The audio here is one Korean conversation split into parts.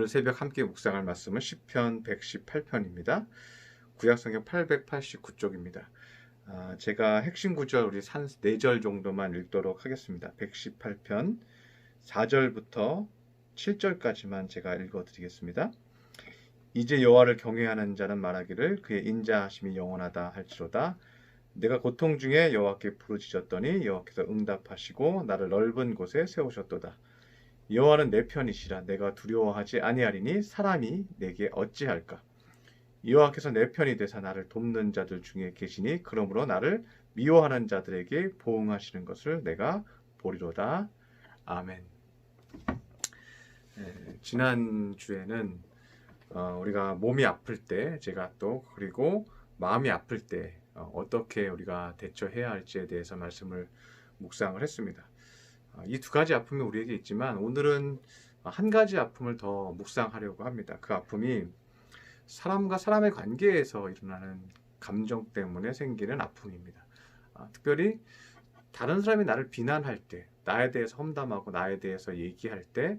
오늘 새벽 함께 묵상할 말씀은 시편 118편입니다. 구약성경 889쪽입니다. 제가 핵심 구절 우리 한 4절 정도만 읽도록 하겠습니다. 118편 4절부터 7절까지만 제가 읽어드리겠습니다. 이제 여호와를 경외하는 자는 말하기를 그의 인자하심이 영원하다 할지로다. 내가 고통 중에 여호와께 부르짖었더니 여호와께서 응답하시고 나를 넓은 곳에 세우셨도다. 여호와는 내 편이시라. 내가 두려워하지 아니하리니 사람이 내게 어찌할까. 여호와께서 내 편이 되사 나를 돕는 자들 중에 계시니 그러므로 나를 미워하는 자들에게 보응하시는 것을 내가 보리로다. 아멘. 지난주에는 우리가 몸이 아플 때 제가 또 그리고 마음이 아플 때 어떻게 우리가 대처해야 할지에 대해서 말씀을 묵상을 했습니다. 이 두 가지 아픔이 우리에게 있지만 오늘은 한 가지 아픔을 더 묵상하려고 합니다. 그 아픔이 사람과 사람의 관계에서 일어나는 감정 때문에 생기는 아픔입니다. 특별히 다른 사람이 나를 비난할 때, 나에 대해서 험담하고 나에 대해서 얘기할 때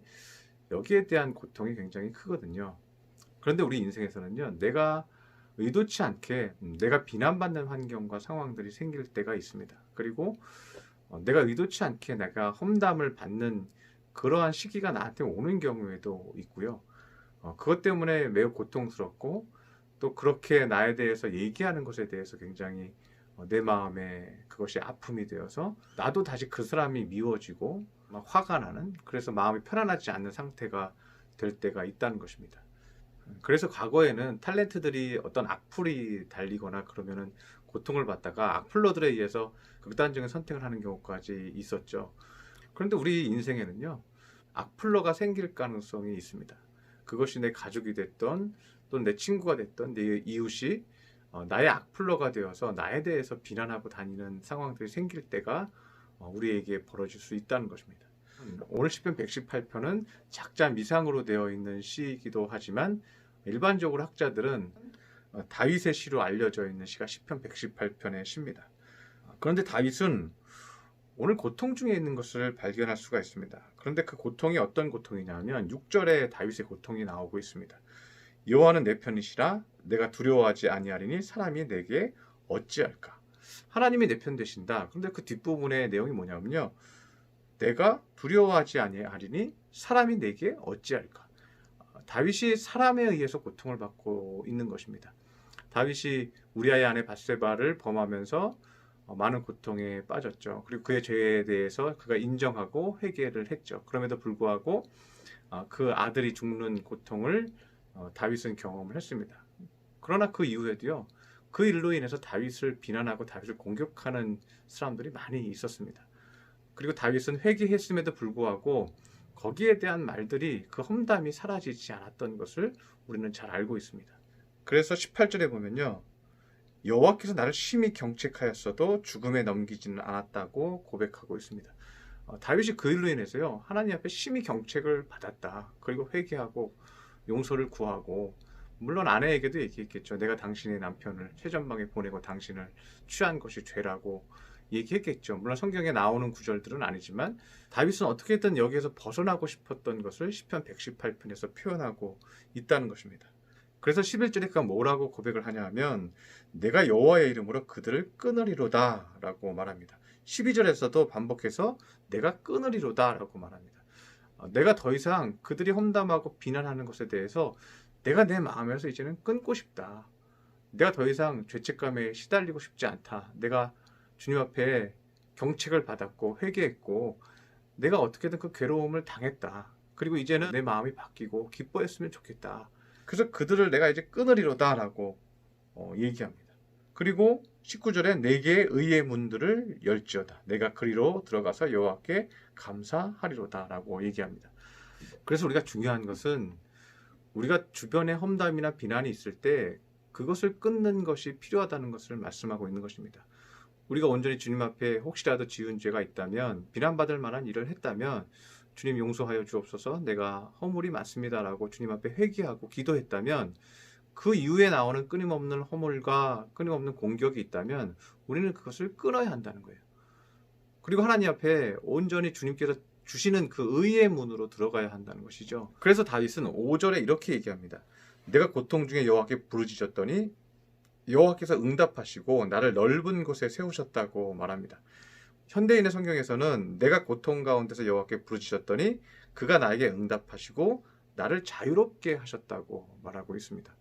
여기에 대한 고통이 굉장히 크거든요. 그런데 우리 인생에서는요, 내가 의도치 않게 내가 비난받는 환경과 상황들이 생길 때가 있습니다. 그리고 내가 의도치 않게 내가 험담을 받는 그러한 시기가 나한테 오는 경우에도 있고요. 그것 때문에 매우 고통스럽고 또 그렇게 나에 대해서 얘기하는 것에 대해서 굉장히 내 마음에 그것이 아픔이 되어서 나도 다시 그 사람이 미워지고 막 화가 나는, 그래서 마음이 편안하지 않는 상태가 될 때가 있다는 것입니다. 그래서 과거에는 탤런트들이 어떤 악플이 달리거나 그러면은 고통을 받다가 악플러들에 의해서 극단적인 선택을 하는 경우까지 있었죠. 그런데 우리 인생에는요, 악플러가 생길 가능성이 있습니다. 그것이 내 가족이 됐던 또는 내 친구가 됐던 내 이웃이 나의 악플러가 되어서 나에 대해서 비난하고 다니는 상황들이 생길 때가 우리에게 벌어질 수 있다는 것입니다. 오늘 시편 118편은 작자 미상으로 되어 있는 시이기도 하지만 일반적으로 학자들은 다윗의 시로 알려져 있는 시가 시편 118편의 시입니다. 그런데 다윗은 오늘 고통 중에 있는 것을 발견할 수가 있습니다. 그런데 그 고통이 어떤 고통이냐면 6절에 다윗의 고통이 나오고 있습니다. 여호와는 내 편이시라. 내가 두려워하지 아니하리니 사람이 내게 어찌할까. 하나님이 내 편 되신다. 그런데 그 뒷부분의 내용이 뭐냐면요, 내가 두려워하지 아니하리니 사람이 내게 어찌할까. 다윗이 사람에 의해서 고통을 받고 있는 것입니다. 다윗이 우리아의 아내 밧세바를 범하면서 많은 고통에 빠졌죠. 그리고 그의 죄에 대해서 그가 인정하고 회개를 했죠. 그럼에도 불구하고 그 아들이 죽는 고통을 다윗은 경험을 했습니다. 그러나 그 이후에도요, 그 일로 인해서 다윗을 비난하고 다윗을 공격하는 사람들이 많이 있었습니다. 그리고 다윗은 회개했음에도 불구하고 거기에 대한 말들이, 그 험담이 사라지지 않았던 것을 우리는 잘 알고 있습니다. 그래서 18절에 보면요, 여호와께서 나를 심히 경책하였어도 죽음에 넘기지는 않았다고 고백하고 있습니다. 다윗이 그 일로 인해서요, 하나님 앞에 심히 경책을 받았다. 그리고 회개하고 용서를 구하고, 물론 아내에게도 얘기했겠죠. 내가 당신의 남편을 최전방에 보내고 당신을 취한 것이 죄라고 얘기했겠죠. 물론 성경에 나오는 구절들은 아니지만 다윗은 어떻게든 여기에서 벗어나고 싶었던 것을 시편 118편에서 표현하고 있다는 것입니다. 그래서 11절에 그가 뭐라고 고백을 하냐 하면 내가 여호와의 이름으로 그들을 끊으리로다 라고 말합니다. 12절에서도 반복해서 내가 끊으리로다 라고 말합니다. 내가 더 이상 그들이 험담하고 비난하는 것에 대해서 내가 내 마음에서 이제는 끊고 싶다. 내가 더 이상 죄책감에 시달리고 싶지 않다. 내가 주님 앞에 경책을 받았고 회개했고 내가 어떻게든 그 괴로움을 당했다. 그리고 이제는 내 마음이 바뀌고 기뻐했으면 좋겠다. 그래서 그들을 내가 이제 끊으리로다 라고 얘기합니다. 그리고 19절에 내게 의의 문들을 열지어다. 내가 그리로 들어가서 여호와께 감사하리로다 라고 얘기합니다. 그래서 우리가 중요한 것은 우리가 주변에 험담이나 비난이 있을 때 그것을 끊는 것이 필요하다는 것을 말씀하고 있는 것입니다. 우리가 온전히 주님 앞에 혹시라도 지은 죄가 있다면, 비난받을 만한 일을 했다면 주님 용서하여 주옵소서, 내가 허물이 많습니다라고 주님 앞에 회개하고 기도했다면 그 이후에 나오는 끊임없는 허물과 끊임없는 공격이 있다면 우리는 그것을 끊어야 한다는 거예요. 그리고 하나님 앞에 온전히 주님께서 주시는 그 의의 문으로 들어가야 한다는 것이죠. 그래서 다윗은 5절에 이렇게 얘기합니다. 내가 고통 중에 여호와께 부르짖었더니 여호와께서 응답하시고 나를 넓은 곳에 세우셨다고 말합니다. 현대인의 성경에서는 내가 고통 가운데서 여호와께 부르짖었더니 그가 나에게 응답하시고 나를 자유롭게 하셨다고 말하고 있습니다.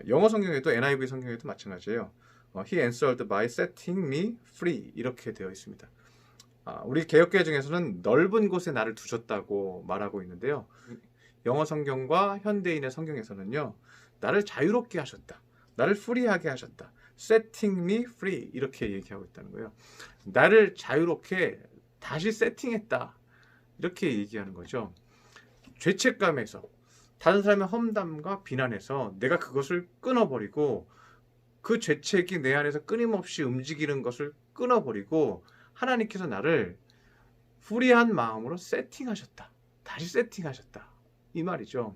영어 성경에도 NIV 성경에도 마찬가지예요. He answered by setting me free 이렇게 되어 있습니다. 우리 개역개 중에서는 넓은 곳에 나를 두셨다고 말하고 있는데요. 영어 성경과 현대인의 성경에서는요. 나를 자유롭게 하셨다. 나를 프리하게 하셨다. setting me free 이렇게 얘기하고 있다는 거예요. 나를 자유롭게 다시 세팅했다. 이렇게 얘기하는 거죠. 죄책감에서 다른 사람의 험담과 비난에서 내가 그것을 끊어버리고 그 죄책이 내 안에서 끊임없이 움직이는 것을 끊어버리고 하나님께서 나를 프리한 마음으로 세팅하셨다. 다시 세팅하셨다. 이 말이죠.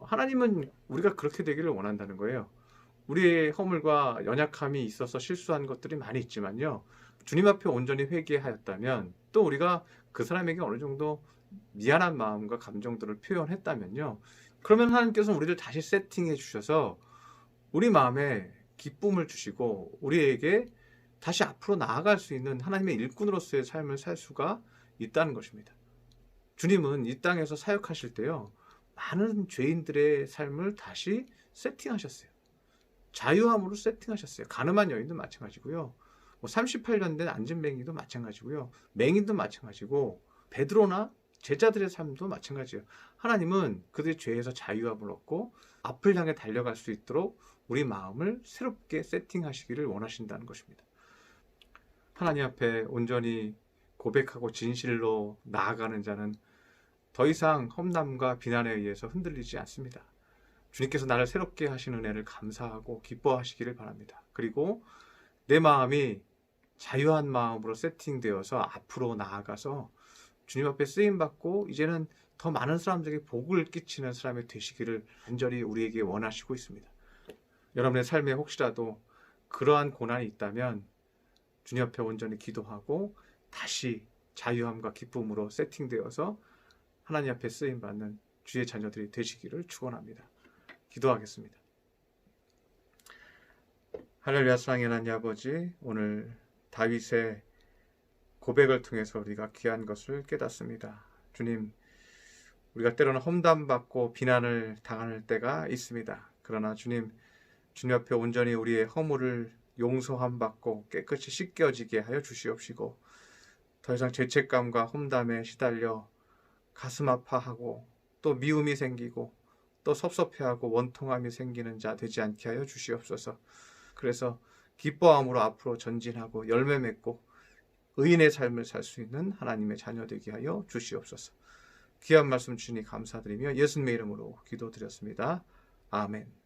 하나님은 우리가 그렇게 되기를 원한다는 거예요. 우리의 허물과 연약함이 있어서 실수한 것들이 많이 있지만요. 주님 앞에 온전히 회개하였다면 또 우리가 그 사람에게 어느 정도 미안한 마음과 감정들을 표현했다면요. 그러면 하나님께서 우리를 다시 세팅해 주셔서 우리 마음에 기쁨을 주시고 우리에게 다시 앞으로 나아갈 수 있는 하나님의 일꾼으로서의 삶을 살 수가 있다는 것입니다. 주님은 이 땅에서 사역하실 때요. 많은 죄인들의 삶을 다시 세팅하셨어요. 자유함으로 세팅하셨어요. 가늠한 여인도 마찬가지고요. 38년 된 안진뱅이도 마찬가지고요. 맹인도 마찬가지고 베드로나 제자들의 삶도 마찬가지예요. 하나님은 그들의 죄에서 자유함을 얻고 앞을 향해 달려갈 수 있도록 우리 마음을 새롭게 세팅하시기를 원하신다는 것입니다. 하나님 앞에 온전히 고백하고 진실로 나아가는 자는 더 이상 험담과 비난에 의해서 흔들리지 않습니다. 주님께서 나를 새롭게 하신 은혜를 감사하고 기뻐하시기를 바랍니다. 그리고 내 마음이 자유한 마음으로 세팅되어서 앞으로 나아가서 주님 앞에 쓰임받고 이제는 더 많은 사람들에게 복을 끼치는 사람이 되시기를 간절히 우리에게 원하시고 있습니다. 여러분의 삶에 혹시라도 그러한 고난이 있다면 주님 앞에 온전히 기도하고 다시 자유함과 기쁨으로 세팅되어서 하나님 앞에 쓰임받는 주의 자녀들이 되시기를 축원합니다. 기도하겠습니다. 할렐루야. 사랑의 하나님 아버지, 오늘 다윗의 고백을 통해서 우리가 귀한 것을 깨닫습니다. 주님, 우리가 때로는 험담받고 비난을 당할 때가 있습니다. 그러나 주님 앞에 온전히 우리의 허물을 용서함 받고 깨끗이 씻겨지게 하여 주시옵시고 더 이상 죄책감과 험담에 시달려 가슴 아파하고 또 미움이 생기고 또 섭섭해하고 원통함이 생기는 자 되지 않게 하여 주시옵소서. 그래서 기뻐함으로 앞으로 전진하고 열매 맺고 의인의 삶을 살 수 있는 하나님의 자녀 되게 하여 주시옵소서. 귀한 말씀 주니 감사드리며 예수님의 이름으로 기도드렸습니다. 아멘.